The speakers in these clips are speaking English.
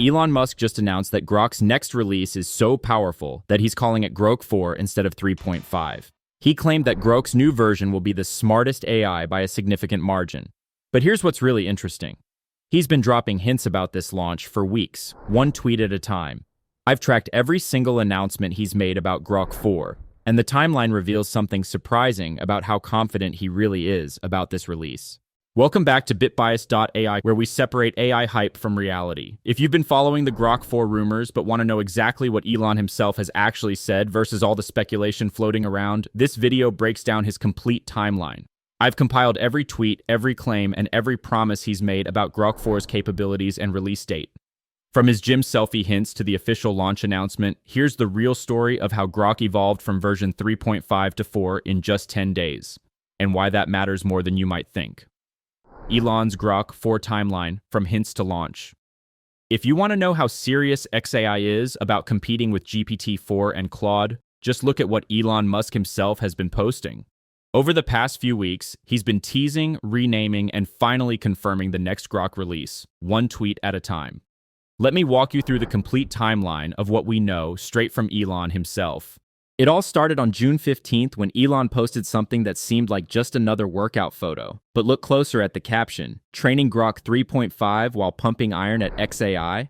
Elon Musk just announced that Grok's next release is so powerful that he's calling it GROK4 instead of 3.5. He claimed that Grok's new version will be the smartest AI by a significant margin. But here's what's really interesting. He's been dropping hints about this launch for weeks, one tweet at a time. I've tracked every single announcement he's made about GROK4, and the timeline reveals something surprising about how confident he really is about this release. Welcome back to BitBiasedAI, where we separate AI hype from reality. If you've been following the GROK4 rumors but want to know exactly what Elon himself has actually said versus all the speculation floating around, this video breaks down his complete timeline. I've compiled every tweet, every claim, and every promise he's made about GROK4's capabilities and release date. From his gym selfie hints to the official launch announcement, here's the real story of how Grok evolved from version 3.5 to 4 in just 10 days, and why that matters more than you might think. Elon's GROK4 timeline, from hints to launch. If you want to know how serious XAI is about competing with GPT-4 and Claude, just look at what Elon Musk himself has been posting. Over the past few weeks, he's been teasing, renaming, and finally confirming the next Grok release, one tweet at a time. Let me walk you through the complete timeline of what we know straight from Elon himself. It all started on June 15th when Elon posted something that seemed like just another workout photo. But look closer at the caption, training Grok 3.5 while pumping iron at XAI.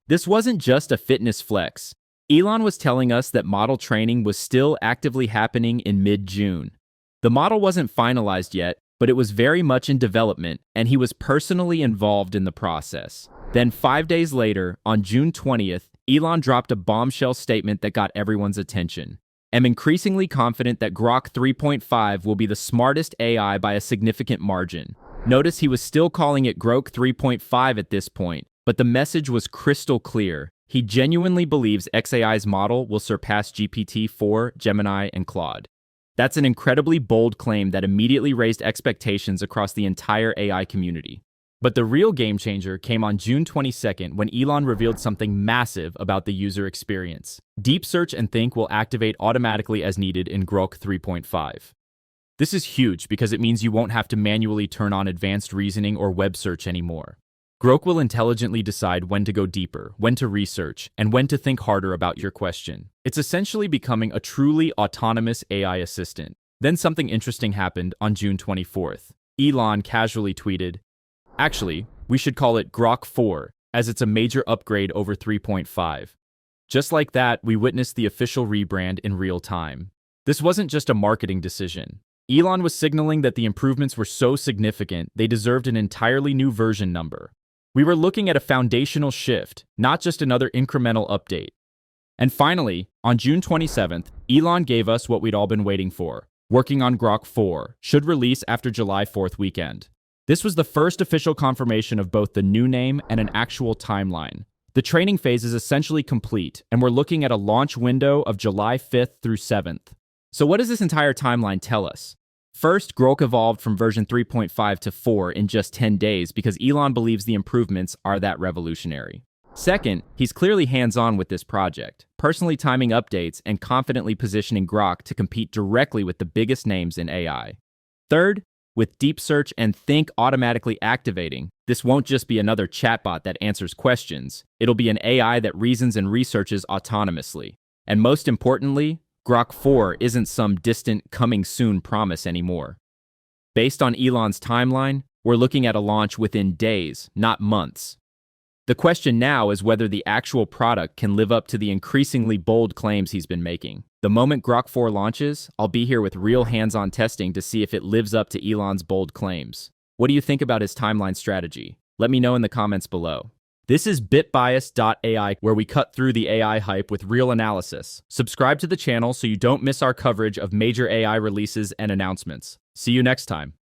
This wasn't just a fitness flex. Elon was telling us that model training was still actively happening in mid-June. The model wasn't finalized yet, but it was very much in development, and he was personally involved in the process. Then 5 days later, on June 20th, Elon dropped a bombshell statement that got everyone's attention. I'm increasingly confident that Grok 3.5 will be the smartest AI by a significant margin. Notice he was still calling it GROK 3.5 at this point, but the message was crystal clear. He genuinely believes XAI's model will surpass GPT-4, Gemini, and Claude. That's an incredibly bold claim that immediately raised expectations across the entire AI community. But the real game changer came on June 22nd when Elon revealed something massive about the user experience. DeepSearch and Think will activate automatically as needed in GROK 3.5. This is huge because it means you won't have to manually turn on advanced reasoning or web search anymore. Grok will intelligently decide when to go deeper, when to research, and when to think harder about your question. It's essentially becoming a truly autonomous AI assistant. Then something interesting happened on June 24th. Elon casually tweeted, "Actually, we should call it GROK4, as it's a major upgrade over 3.5. Just like that, we witnessed the official rebrand in real time. This wasn't just a marketing decision. Elon was signaling that the improvements were so significant they deserved an entirely new version number. We were looking at a foundational shift, not just another incremental update. And finally, on June 27th, Elon gave us what we'd all been waiting for. Working on GROK4 should release after July 4th weekend. This was the first official confirmation of both the new name and an actual timeline. The training phase is essentially complete, and we're looking at a launch window of July 5th through 7th. So what does this entire timeline tell us? First, Grok evolved from version 3.5 to 4 in just 10 days because Elon believes the improvements are that revolutionary. Second, he's clearly hands-on with this project, personally timing updates and confidently positioning Grok to compete directly with the biggest names in AI. Third, with DeepSearch and Think automatically activating, this won't just be another chatbot that answers questions. It'll be an AI that reasons and researches autonomously. And most importantly, GROK4 isn't some distant coming soon promise anymore. Based on Elon's timeline, we're looking at a launch within days, not months. The question now is whether the actual product can live up to the increasingly bold claims he's been making. The moment GROK4 launches, I'll be here with real hands-on testing to see if it lives up to Elon's bold claims. What do you think about his timeline strategy? Let me know in the comments below. This is BitBiasedAI, where we cut through the AI hype with real analysis. Subscribe to the channel so you don't miss our coverage of major AI releases and announcements. See you next time.